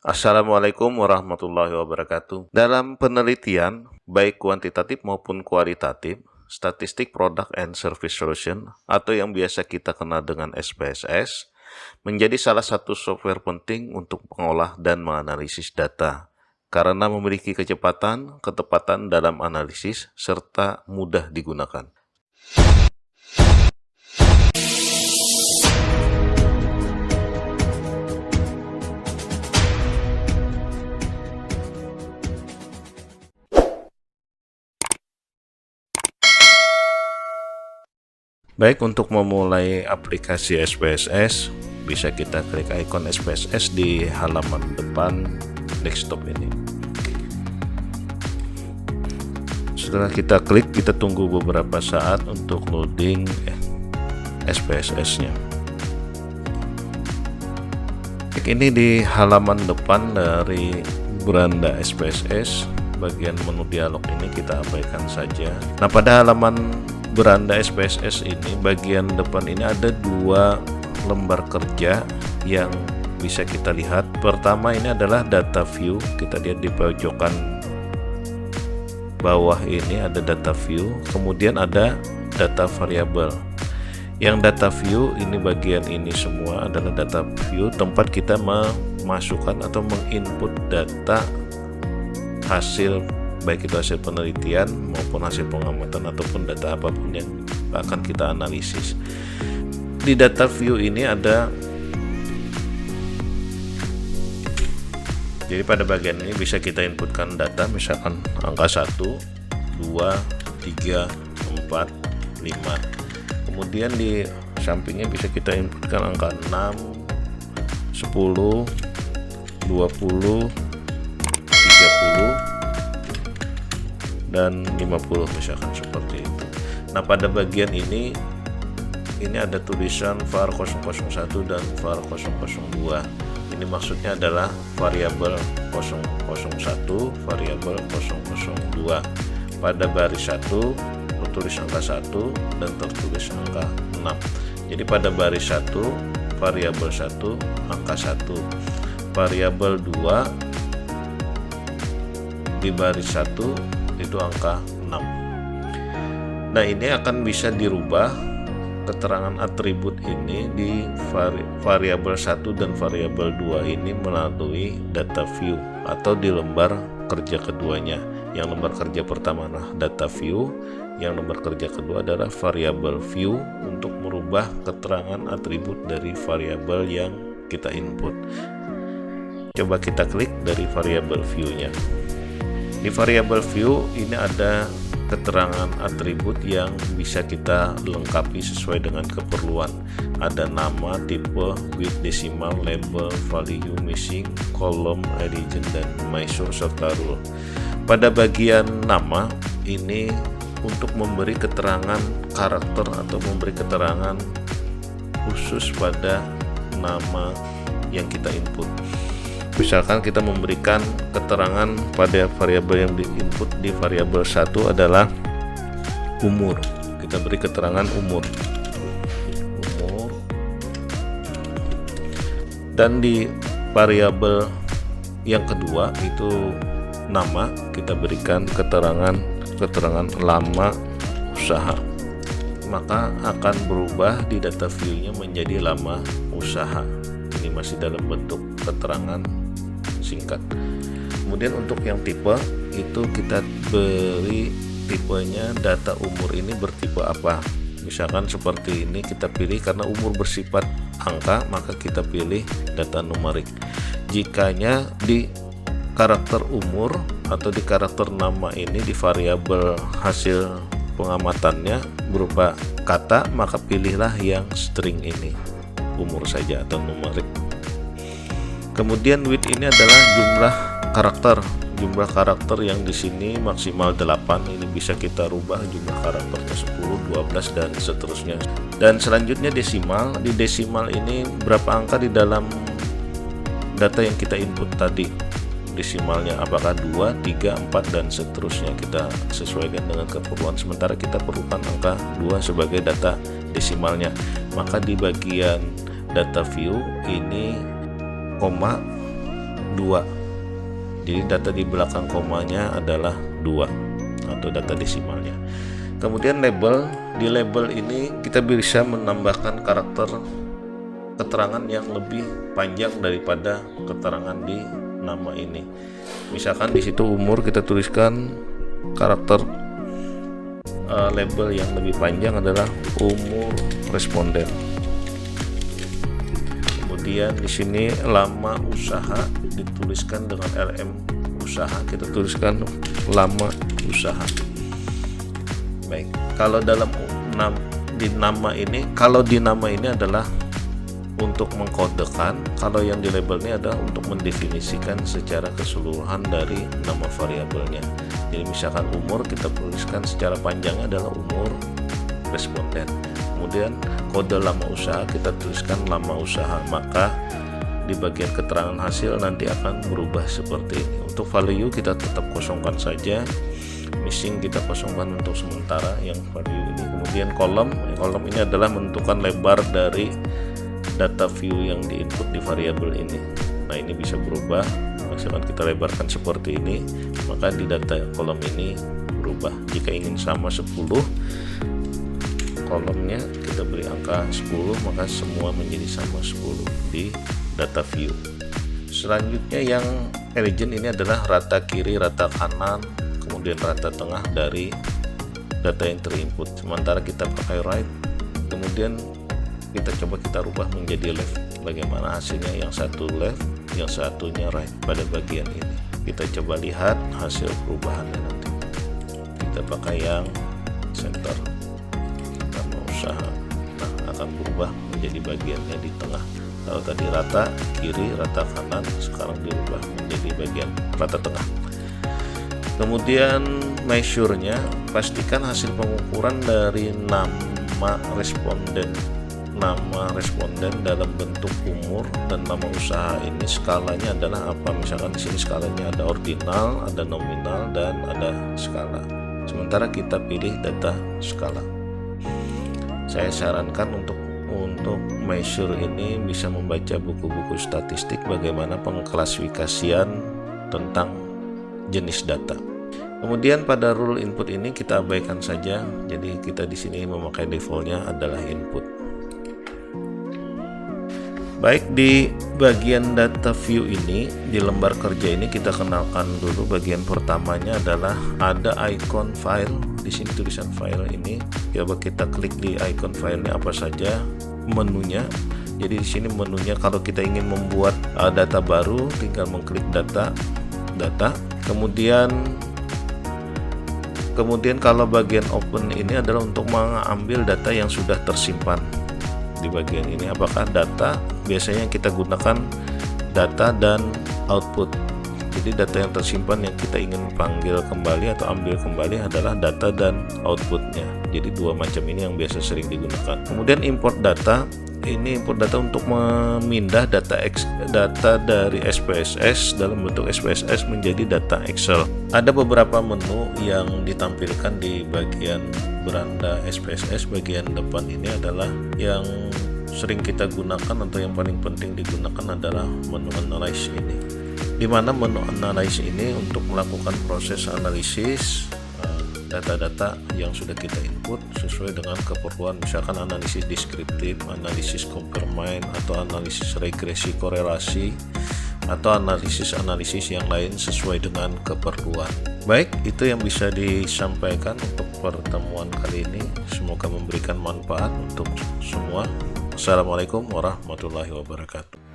Assalamualaikum warahmatullahi wabarakatuh. Dalam penelitian, baik kuantitatif maupun kualitatif, statistik product and service solution atau yang biasa kita kenal dengan SPSS, menjadi salah satu software penting untuk mengolah dan menganalisis data karena memiliki kecepatan, ketepatan dalam analisis, serta mudah digunakan. Baik, untuk memulai aplikasi SPSS, bisa kita klik ikon SPSS di halaman depan desktop ini. Setelah kita klik, kita tunggu beberapa saat untuk loading SPSS-nya. Ini di halaman depan dari beranda SPSS, bagian menu dialog ini kita abaikan saja. Nah, pada halaman beranda SPSS ini, bagian depan ini ada dua lembar kerja yang bisa kita lihat. Pertama ini adalah data view, kita lihat di pojokan bawah ini ada data view, kemudian ada data variabel. Yang data view ini, bagian ini semua adalah data view, tempat kita memasukkan atau menginput data hasil, baik itu hasil penelitian maupun hasil pengamatan ataupun data apapun yang akan kita analisis. Di data view ini ada, jadi pada bagian ini bisa kita inputkan data, misalkan angka 1, 2, 3, 4, 5. Kemudian di sampingnya bisa kita inputkan angka 6, 10, 20, 30, dan 50 misalkan seperti itu. Nah, pada bagian ini ada tulisan var 001 dan var 002. Ini maksudnya adalah variabel 001, variabel 002. Pada baris 1 tertulis angka 1 dan tertulis angka 6. Jadi pada baris 1 variabel 1 angka 1, variabel 2 di baris 1 itu angka 6. Nah, ini akan bisa dirubah keterangan atribut ini di variabel 1 dan variabel 2 ini melalui data view atau di lembar kerja keduanya. Yang lembar kerja pertama adalah data view, yang lembar kerja kedua adalah variabel view untuk merubah keterangan atribut dari variabel yang kita input. Coba kita klik dari variabel view-nya. Di variabel view ini ada keterangan atribut yang bisa kita lengkapi sesuai dengan keperluan. Ada nama, tipe, with decimal, label, value, missing, column, origin, dan my source serta rule. Pada bagian nama ini untuk memberi keterangan karakter atau memberi keterangan khusus pada nama yang kita input. Misalkan kita memberikan keterangan pada variabel yang diinput di variabel 1 adalah umur. Kita beri keterangan umur. Dan di variabel yang kedua itu nama, kita berikan keterangan lama usaha. Maka akan berubah di data view-nya menjadi lama usaha. Ini masih dalam bentuk keterangan singkat. Kemudian untuk yang tipe itu kita beri tipenya, data umur ini bertipe apa. Misalkan seperti ini, kita pilih karena umur bersifat angka, maka kita pilih data numerik. Jikanya di karakter umur atau di karakter nama ini di variabel hasil pengamatannya berupa kata, maka pilihlah yang string ini, umur saja atau numerik. Kemudian width ini adalah jumlah karakter yang di sini maksimal 8. Ini bisa kita rubah jumlah karakternya 10, 12 dan seterusnya. Dan selanjutnya desimal. Di desimal ini berapa angka di dalam data yang kita input tadi. Desimalnya apakah 2, 3, 4 dan seterusnya, kita sesuaikan dengan keperluan. Sementara kita perlukan angka 2 sebagai data desimalnya. Maka di bagian data view ini koma 2. Jadi data di belakang komanya adalah 2 atau data desimalnya. Kemudian label, di label ini kita bisa menambahkan karakter keterangan yang lebih panjang daripada keterangan di nama ini. Misalkan di situ umur, kita tuliskan karakter label yang lebih panjang adalah umur responden. Kemudian di sini lama usaha dituliskan dengan LM usaha, kita tuliskan lama usaha. Baik, kalau di nama ini adalah untuk mengkodekan, kalau yang di label ini adalah untuk mendefinisikan secara keseluruhan dari nama variabelnya. Jadi misalkan umur, kita tuliskan secara panjangnya adalah umur responden. Kemudian kode lama usaha, kita tuliskan lama usaha, maka di bagian keterangan hasil nanti akan berubah seperti ini. Untuk value kita tetap kosongkan saja, missing kita kosongkan untuk sementara yang value ini. Kemudian kolom ini adalah menentukan lebar dari data view yang diinput di variabel ini. Nah, ini bisa berubah. Misalkan kita lebarkan seperti ini, maka di data kolom ini berubah. Jika ingin sama 10 kolomnya, kita beri angka 10, maka semua menjadi sama 10 di data view. Selanjutnya yang legend ini adalah rata kiri, rata kanan, kemudian rata tengah dari data yang terinput. Sementara kita pakai right, kemudian kita rubah menjadi left. Bagaimana hasilnya? Yang satu left, yang satunya right pada bagian ini. Kita coba lihat hasil perubahannya nanti. Kita pakai yang center karena usaha. Nah, akan berubah menjadi bagiannya di tengah. Kalau tadi rata kiri, rata kanan, sekarang dirubah menjadi bagian rata tengah. Kemudian measure-nya, pastikan hasil pengukuran dari nama responden dalam bentuk umur dan nama usaha ini skalanya adalah apa. Misalkan di sini skalanya ada ordinal, ada nominal, dan ada skala. Sementara kita pilih data skala. Saya sarankan untuk measure ini bisa membaca buku-buku statistik bagaimana pengklasifikasian tentang jenis data. Kemudian pada rule input ini kita abaikan saja. Jadi kita di sini memakai defaultnya adalah input. Baik, di bagian data view ini, di lembar kerja ini kita kenalkan dulu. Bagian pertamanya adalah ada icon file. Di sini tulisan file ini. Coba kita klik di icon filenya apa saja menunya. Jadi di sini menunya kalau kita ingin membuat data baru, tinggal mengklik data. Kemudian kalau bagian open ini adalah untuk mengambil data yang sudah tersimpan. Di bagian ini apakah data, biasanya kita gunakan data dan output. Jadi data yang tersimpan yang kita ingin panggil kembali atau ambil kembali adalah data dan outputnya. Jadi dua macam ini yang biasa sering digunakan. Kemudian import data, ini import data untuk memindah data dari SPSS dalam bentuk SPSS menjadi data Excel. Ada beberapa menu yang ditampilkan di bagian beranda SPSS. Bagian depan ini adalah yang sering kita gunakan atau yang paling penting digunakan adalah menu analyze ini. Di mana menu analyze ini untuk melakukan proses analisis data-data yang sudah kita input sesuai dengan keperluan, misalkan analisis deskriptif, analisis Coppermine, atau analisis regresi korelasi, atau analisis yang lain sesuai dengan keperluan. Baik, itu yang bisa disampaikan untuk pertemuan kali ini. Semoga memberikan manfaat untuk semua. Assalamualaikum warahmatullahi wabarakatuh.